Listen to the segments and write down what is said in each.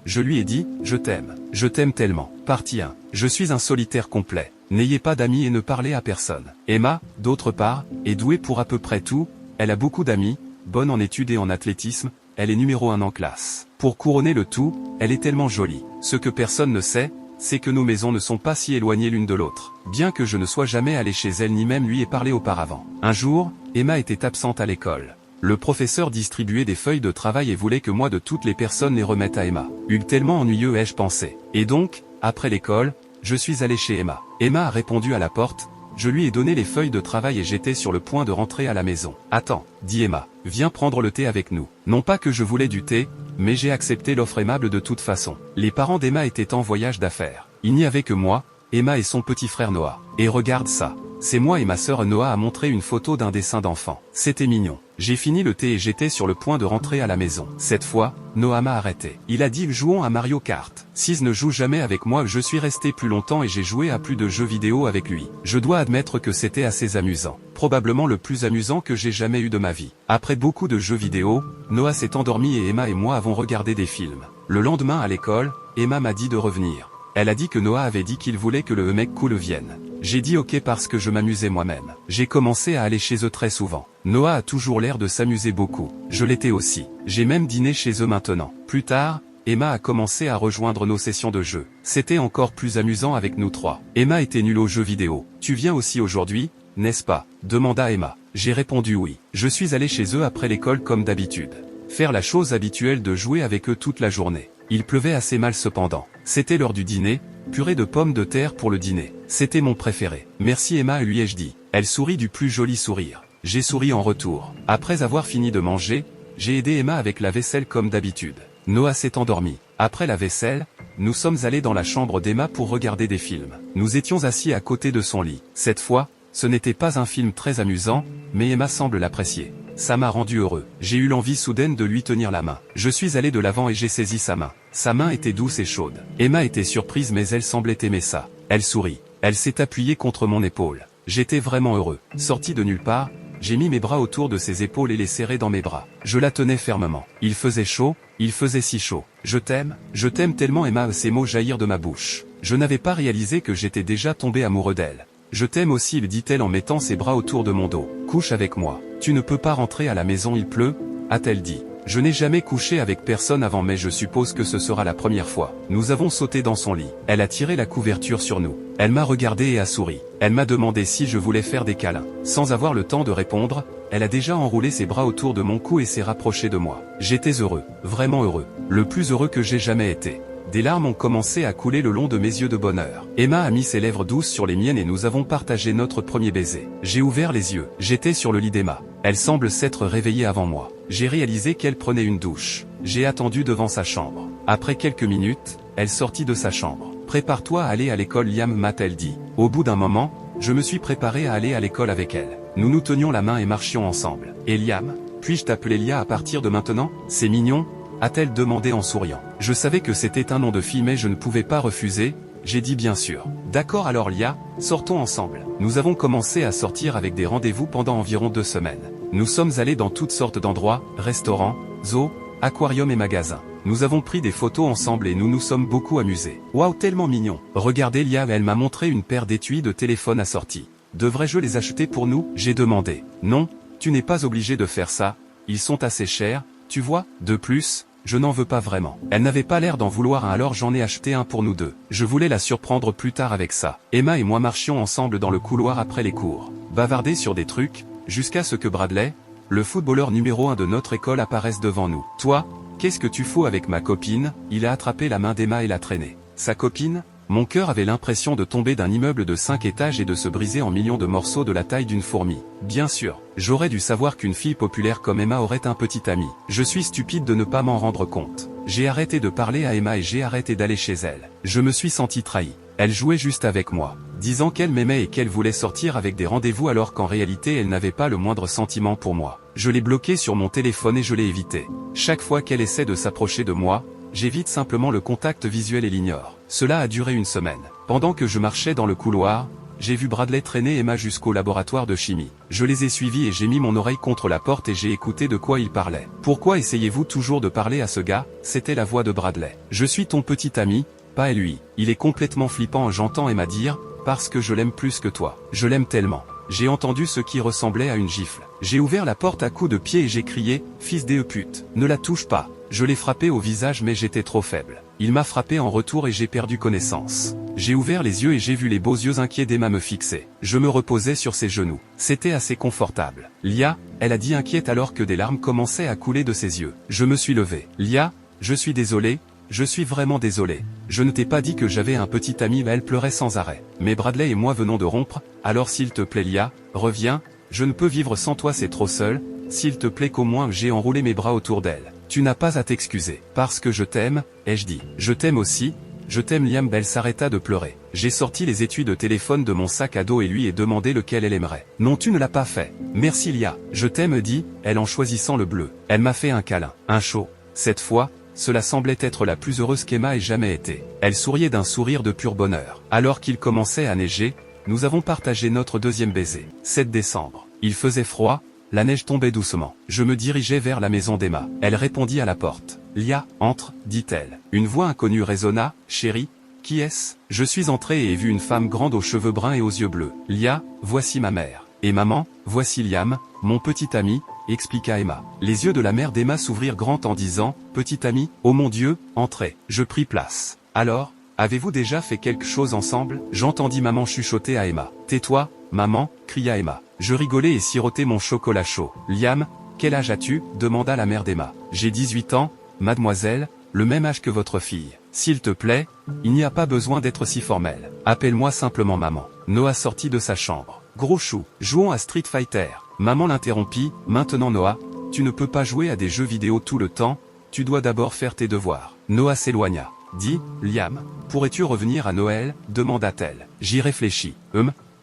Je lui ai dit, je t'aime tellement. Partie 1. Je suis un solitaire complet. N'ayez pas d'amis et ne parlez à personne. Emma, d'autre part, est douée pour à peu près tout, elle a beaucoup d'amis, bonne en études et en athlétisme, elle est numéro 1 en classe. Pour couronner le tout, elle est tellement jolie. Ce que personne ne sait, c'est que nos maisons ne sont pas si éloignées l'une de l'autre. Bien que je ne sois jamais allé chez elle ni même lui ai parlé auparavant. Un jour, Emma était absente à l'école. Le professeur distribuait des feuilles de travail et voulait que moi de toutes les personnes les remette à Emma. Tellement ennuyeux ai-je pensé. Et donc, après l'école, je suis allé chez Emma. Emma a répondu à la porte, je lui ai donné les feuilles de travail et j'étais sur le point de rentrer à la maison. Attends, dit Emma, viens prendre le thé avec nous. Non pas que je voulais du thé, mais j'ai accepté l'offre aimable de toute façon. Les parents d'Emma étaient en voyage d'affaires. Il n'y avait que moi, Emma et son petit frère Noah. Et regarde ça. C'est moi et ma sœur. Noah a montré une photo d'un dessin d'enfant. C'était mignon. J'ai fini le thé et j'étais sur le point de rentrer à la maison. Cette fois, Noah m'a arrêté. Il a dit jouons à Mario Kart. Sis ne joue jamais avec moi. Je suis resté plus longtemps et j'ai joué à plus de jeux vidéo avec lui. Je dois admettre que c'était assez amusant. Probablement le plus amusant que j'ai jamais eu de ma vie. Après beaucoup de jeux vidéo, Noah s'est endormi et Emma et moi avons regardé des films. Le lendemain à l'école, Emma m'a dit de revenir. Elle a dit que Noah avait dit qu'il voulait que le mec cool vienne. J'ai dit ok parce que je m'amusais moi-même. J'ai commencé à aller chez eux très souvent. Noah a toujours l'air de s'amuser beaucoup. Je l'étais aussi. J'ai même dîné chez eux maintenant. Plus tard, Emma a commencé à rejoindre nos sessions de jeu. C'était encore plus amusant avec nous trois. Emma était nulle aux jeux vidéo. Tu viens aussi aujourd'hui, n'est-ce pas? Demanda Emma. J'ai répondu oui. Je suis allé chez eux après l'école comme d'habitude. Faire la chose habituelle de jouer avec eux toute la journée. Il pleuvait assez mal cependant. C'était l'heure du dîner, purée de pommes de terre pour le dîner. C'était mon préféré. Merci Emma, lui ai-je dit. Elle sourit du plus joli sourire. J'ai souri en retour. Après avoir fini de manger, j'ai aidé Emma avec la vaisselle comme d'habitude. Noah s'est endormi. Après la vaisselle, nous sommes allés dans la chambre d'Emma pour regarder des films. Nous étions assis à côté de son lit. Cette fois, ce n'était pas un film très amusant, mais Emma semble l'apprécier. Ça m'a rendu heureux. J'ai eu l'envie soudaine de lui tenir la main. Je suis allé de l'avant et j'ai saisi sa main. Sa main était douce et chaude. Emma était surprise mais elle semblait aimer ça. Elle sourit. Elle s'est appuyée contre mon épaule. J'étais vraiment heureux. Sorti de nulle part, j'ai mis mes bras autour de ses épaules et les serré dans mes bras. Je la tenais fermement. Il faisait chaud, il faisait si chaud. Je t'aime tellement Emma. Ces mots jaillirent de ma bouche. Je n'avais pas réalisé que j'étais déjà tombé amoureux d'elle. Je t'aime aussi, dit-elle en mettant ses bras autour de mon dos. Couche avec moi. Tu ne peux pas rentrer à la maison, il pleut, a-t-elle dit. Je n'ai jamais couché avec personne avant mais je suppose que ce sera la première fois. Nous avons sauté dans son lit. Elle a tiré la couverture sur nous. Elle m'a regardé et a souri. Elle m'a demandé si je voulais faire des câlins. Sans avoir le temps de répondre, elle a déjà enroulé ses bras autour de mon cou et s'est rapprochée de moi. J'étais heureux, vraiment heureux. Le plus heureux que j'ai jamais été. Des larmes ont commencé à couler le long de mes yeux de bonheur. Emma a mis ses lèvres douces sur les miennes et nous avons partagé notre premier baiser. J'ai ouvert les yeux. J'étais sur le lit d'Emma. Elle semble s'être réveillée avant moi. J'ai réalisé qu'elle prenait une douche. J'ai attendu devant sa chambre. Après quelques minutes, elle sortit de sa chambre. Prépare-toi à aller à l'école, Liam, m'a-t-elle dit. Au bout d'un moment, je me suis préparé à aller à l'école avec elle. Nous nous tenions la main et marchions ensemble. Et Liam, puis-je t'appeler Lia à partir de maintenant? C'est mignon, a-t-elle demandé en souriant. Je savais que c'était un nom de fille mais je ne pouvais pas refuser, j'ai dit bien sûr. D'accord alors Lia, sortons ensemble. Nous avons commencé à sortir avec des rendez-vous pendant environ 2 semaines. Nous sommes allés dans toutes sortes d'endroits, restaurants, zoos, aquariums et magasins. Nous avons pris des photos ensemble et nous nous sommes beaucoup amusés. Waouh, tellement mignon. Regardez Lia, elle m'a montré une paire d'étuis de téléphone assortis. Devrais-je les acheter pour nous? J'ai demandé. Non, tu n'es pas obligé de faire ça, ils sont assez chers, tu vois. De plus, je n'en veux pas vraiment. Elle n'avait pas l'air d'en vouloir un alors j'en ai acheté un pour nous deux. Je voulais la surprendre plus tard avec ça. Emma et moi marchions ensemble dans le couloir après les cours. Bavarder sur des trucs, jusqu'à ce que Bradley, le footballeur numéro 1 de notre école apparaisse devant nous. Toi, qu'est-ce que tu fous avec ma copine? Il a attrapé la main d'Emma et l'a traînée. Sa copine? Mon cœur avait l'impression de tomber d'un immeuble de 5 étages et de se briser en millions de morceaux de la taille d'une fourmi. Bien sûr, j'aurais dû savoir qu'une fille populaire comme Emma aurait un petit ami. Je suis stupide de ne pas m'en rendre compte. J'ai arrêté de parler à Emma et j'ai arrêté d'aller chez elle. Je me suis senti trahi. Elle jouait juste avec moi, disant qu'elle m'aimait et qu'elle voulait sortir avec des rendez-vous alors qu'en réalité elle n'avait pas le moindre sentiment pour moi. Je l'ai bloquée sur mon téléphone et je l'ai évitée. Chaque fois qu'elle essaie de s'approcher de moi, j'évite simplement le contact visuel et l'ignore. Cela a duré 1 semaine. Pendant que je marchais dans le couloir, j'ai vu Bradley traîner Emma jusqu'au laboratoire de chimie. Je les ai suivis et j'ai mis mon oreille contre la porte et j'ai écouté de quoi ils parlaient. Pourquoi essayez-vous toujours de parler à ce gars? C'était la voix de Bradley. Je suis ton petit ami, pas lui. Il est complètement flippant. J'entends Emma dire, parce que je l'aime plus que toi. Je l'aime tellement. J'ai entendu ce qui ressemblait à une gifle. J'ai ouvert la porte à coups de pied et j'ai crié, fils de pute, ne la touche pas. Je l'ai frappé au visage mais j'étais trop faible. Il m'a frappé en retour et j'ai perdu connaissance. J'ai ouvert les yeux et j'ai vu les beaux yeux inquiets d'Emma me fixer. Je me reposais sur ses genoux. C'était assez confortable. Lia, elle a dit inquiète alors que des larmes commençaient à couler de ses yeux. Je me suis levé. Lia, je suis désolé. Je suis vraiment désolé. Je ne t'ai pas dit que j'avais un petit ami mais elle pleurait sans arrêt. Mais Bradley et moi venons de rompre, alors s'il te plaît Lia, reviens, je ne peux vivre sans toi c'est trop seul, s'il te plaît qu'au moins j'ai enroulé mes bras autour d'elle. Tu n'as pas à t'excuser. Parce que je t'aime, ai-je dit. Je t'aime aussi, je t'aime Liam. Elle s'arrêta de pleurer. J'ai sorti les étuis de téléphone de mon sac à dos et lui ai demandé lequel elle aimerait. Non tu ne l'as pas fait. Merci Lia. Je t'aime dit, elle en choisissant le bleu. Elle m'a fait un câlin, un chaud. Cette fois, cela semblait être la plus heureuse qu'Emma ait jamais été. Elle souriait d'un sourire de pur bonheur. Alors qu'il commençait à neiger, nous avons partagé notre deuxième baiser. 7 décembre. Il faisait froid, la neige tombait doucement. Je me dirigeais vers la maison d'Emma. Elle répondit à la porte. Lia, entre, dit-elle. Une voix inconnue résonna. Chérie, qui est-ce? Je suis entré et ai vu une femme grande aux cheveux bruns et aux yeux bleus. Lia, voici ma mère. Et maman, voici Liam, mon petit ami, expliqua Emma. Les yeux de la mère d'Emma s'ouvrirent grands en disant, petit ami, oh mon Dieu, entrez. Je pris place. Alors, avez-vous déjà fait quelque chose ensemble? J'entendis maman chuchoter à Emma. Tais-toi, maman, cria Emma. Je rigolais et sirotais mon chocolat chaud. Liam, quel âge as-tu? Demanda la mère d'Emma. J'ai 18 ans, mademoiselle, le même âge que votre fille. S'il te plaît, il n'y a pas besoin d'être si formel. Appelle-moi simplement maman. Noah sortit de sa chambre. Gros chou, jouons à Street Fighter. Maman l'interrompit, maintenant Noah, tu ne peux pas jouer à des jeux vidéo tout le temps, tu dois d'abord faire tes devoirs. Noah s'éloigna. Dis, Liam, pourrais-tu revenir à Noël? Demanda-t-elle. J'y réfléchis.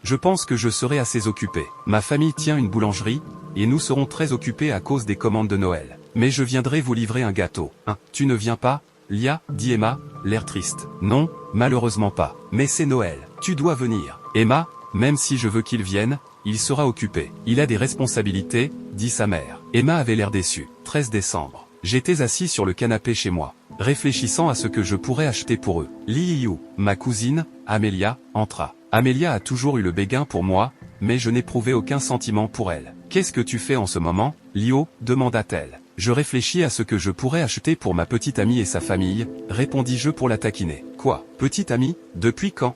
Je pense que je serai assez occupé. Ma famille tient une boulangerie, et nous serons très occupés à cause des commandes de Noël. Mais je viendrai vous livrer un gâteau. Tu ne viens pas, Lia? Dit Emma, l'air triste. Non, malheureusement pas. Mais c'est Noël. Tu dois venir. Emma, même si je veux qu'il vienne, il sera occupé. Il a des responsabilités, dit sa mère. Emma avait l'air déçue. 13 décembre. J'étais assis sur le canapé chez moi, réfléchissant à ce que je pourrais acheter pour eux. Liu, ma cousine, Amelia, entra. Amelia a toujours eu le béguin pour moi, mais je n'éprouvais aucun sentiment pour elle. Qu'est-ce que tu fais en ce moment, Lio? Demanda-t-elle. Je réfléchis à ce que je pourrais acheter pour ma petite amie et sa famille, répondis-je pour la taquiner. Quoi? Petite amie? Depuis quand?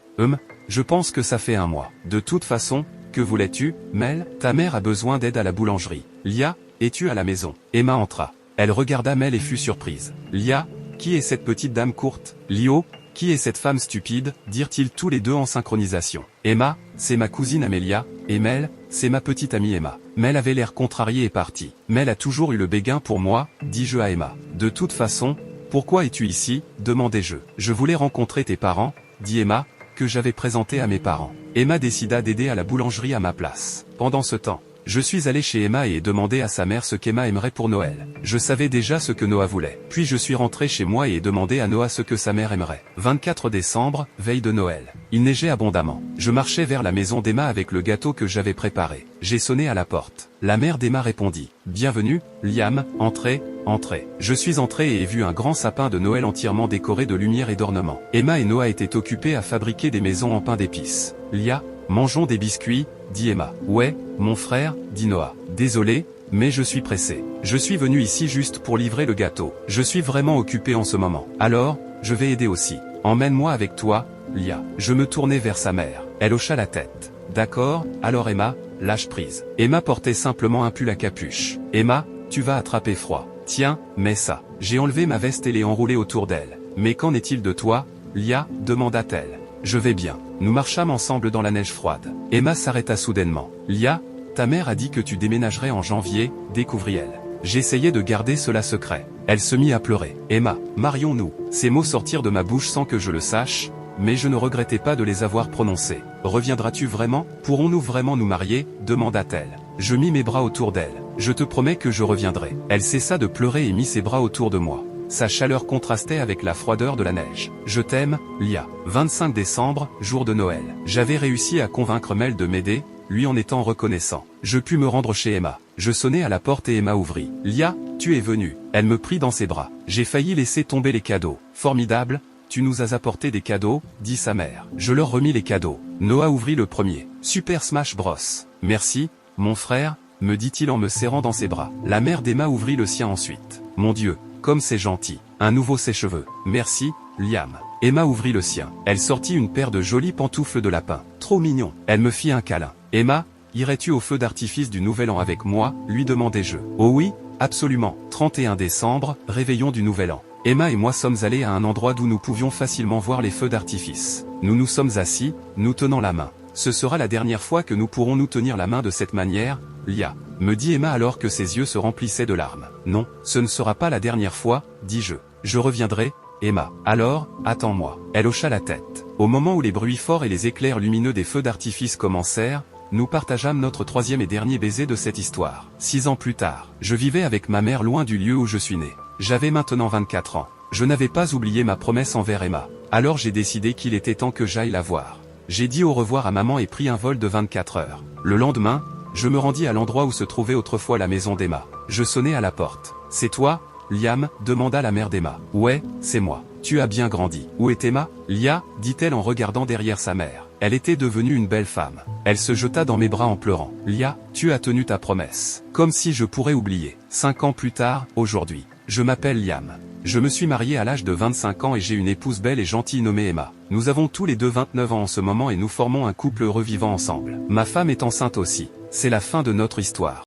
Je pense que ça fait un mois. De toute façon, que voulais-tu, Mel? Ta mère a besoin d'aide à la boulangerie. Lia, es-tu à la maison? Emma entra. Elle regarda Mel et fut surprise. Lia, qui est cette petite dame courte? Lio, qui est cette femme stupide? Dirent-ils tous les deux en synchronisation. Emma, c'est ma cousine Amelia, et Mel, c'est ma petite amie Emma. Mel avait l'air contrariée et partie. Mel a toujours eu le béguin pour moi, dis-je à Emma. De toute façon, pourquoi es-tu ici? Demandai-je. Je voulais rencontrer tes parents, dit Emma, que j'avais présenté à mes parents. Emma décida d'aider à la boulangerie à ma place. Pendant ce temps, je suis allé chez Emma et ai demandé à sa mère ce qu'Emma aimerait pour Noël. Je savais déjà ce que Noah voulait. Puis je suis rentré chez moi et ai demandé à Noah ce que sa mère aimerait. 24 décembre, veille de Noël. Il neigeait abondamment. Je marchais vers la maison d'Emma avec le gâteau que j'avais préparé. J'ai sonné à la porte. La mère d'Emma répondit. Bienvenue, Liam, entrez, entrez. Je suis entré et ai vu un grand sapin de Noël entièrement décoré de lumière et d'ornements. Emma et Noah étaient occupés à fabriquer des maisons en pain d'épices. Lia, mangeons des biscuits, dit Emma. Ouais, mon frère, dit Noah. Désolé, mais je suis pressé. Je suis venu ici juste pour livrer le gâteau. Je suis vraiment occupé en ce moment. Alors, je vais aider aussi. Emmène-moi avec toi, Lia. Je me tournai vers sa mère. Elle hocha la tête. D'accord, alors Emma, lâche prise. Emma portait simplement un pull à capuche. Emma, tu vas attraper froid. Tiens, mets ça. J'ai enlevé ma veste et l'ai enroulée autour d'elle. Mais qu'en est-il de toi, Lia? Demanda-t-elle. Je vais bien. Nous marchâmes ensemble dans la neige froide. Emma s'arrêta soudainement. Lia, ta mère a dit que tu déménagerais en janvier, découvrit-elle. J'essayais de garder cela secret. Elle se mit à pleurer. Emma, marions-nous. Ces mots sortirent de ma bouche sans que je le sache, mais je ne regrettais pas de les avoir prononcés. Reviendras-tu vraiment? Pourrons-nous vraiment nous marier? Demanda-t-elle. Je mis mes bras autour d'elle. Je te promets que je reviendrai. Elle cessa de pleurer et mit ses bras autour de moi. sa chaleur contrastait avec la froideur de la neige. Je t'aime, Lia. 25 décembre, jour de Noël. J'avais réussi à convaincre Mel de m'aider, lui en étant reconnaissant. Je pus me rendre chez Emma. Je sonnai à la porte et Emma ouvrit. Lia, tu es venue. Elle me prit dans ses bras. J'ai failli laisser tomber les cadeaux. Formidable, tu nous as apporté des cadeaux, dit sa mère. Je leur remis les cadeaux. Noah ouvrit le premier. Super Smash Bros. Merci, mon frère, me dit-il en me serrant dans ses bras. La mère d'Emma ouvrit le sien ensuite. Mon Dieu, comme c'est gentil. Un nouveau sèche-cheveux. Merci, Liam. Emma ouvrit le sien. Elle sortit une paire de jolies pantoufles de lapin. Trop mignon. Elle me fit un câlin. Emma, irais-tu au feu d'artifice du Nouvel An avec moi, lui demandai-je. Oh oui, absolument. 31 décembre, réveillon du Nouvel An. Emma et moi sommes allés à un endroit d'où nous pouvions facilement voir les feux d'artifice. Nous nous sommes assis, nous tenant la main. Ce sera la dernière fois que nous pourrons nous tenir la main de cette manière, Lia, me dit Emma alors que ses yeux se remplissaient de larmes. Non, ce ne sera pas la dernière fois, dis-je. Je reviendrai, Emma. Alors, attends-moi. Elle hocha la tête. Au moment où les bruits forts et les éclairs lumineux des feux d'artifice commencèrent, nous partageâmes notre troisième et dernier baiser de cette histoire. 6 ans plus tard, je vivais avec ma mère loin du lieu où je suis né. J'avais maintenant 24 ans. Je n'avais pas oublié ma promesse envers Emma. Alors j'ai décidé qu'il était temps que j'aille la voir. J'ai dit au revoir à maman et pris un vol de 24 heures. Le lendemain, je me rendis à l'endroit où se trouvait autrefois la maison d'Emma. Je sonnai à la porte. « C'est toi, Liam ?» demanda la mère d'Emma. « Ouais, c'est moi. Tu as bien grandi. Où est Emma ?» Lia, dit-elle en regardant derrière sa mère. Elle était devenue une belle femme. Elle se jeta dans mes bras en pleurant. « Lia, tu as tenu ta promesse. » Comme si je pourrais oublier. 5 ans plus tard, aujourd'hui. Je m'appelle Liam. Je me suis marié à l'âge de 25 ans et j'ai une épouse belle et gentille nommée Emma. Nous avons tous les deux 29 ans en ce moment et nous formons un couple heureux vivant ensemble. Ma femme est enceinte aussi. C'est la fin de notre histoire.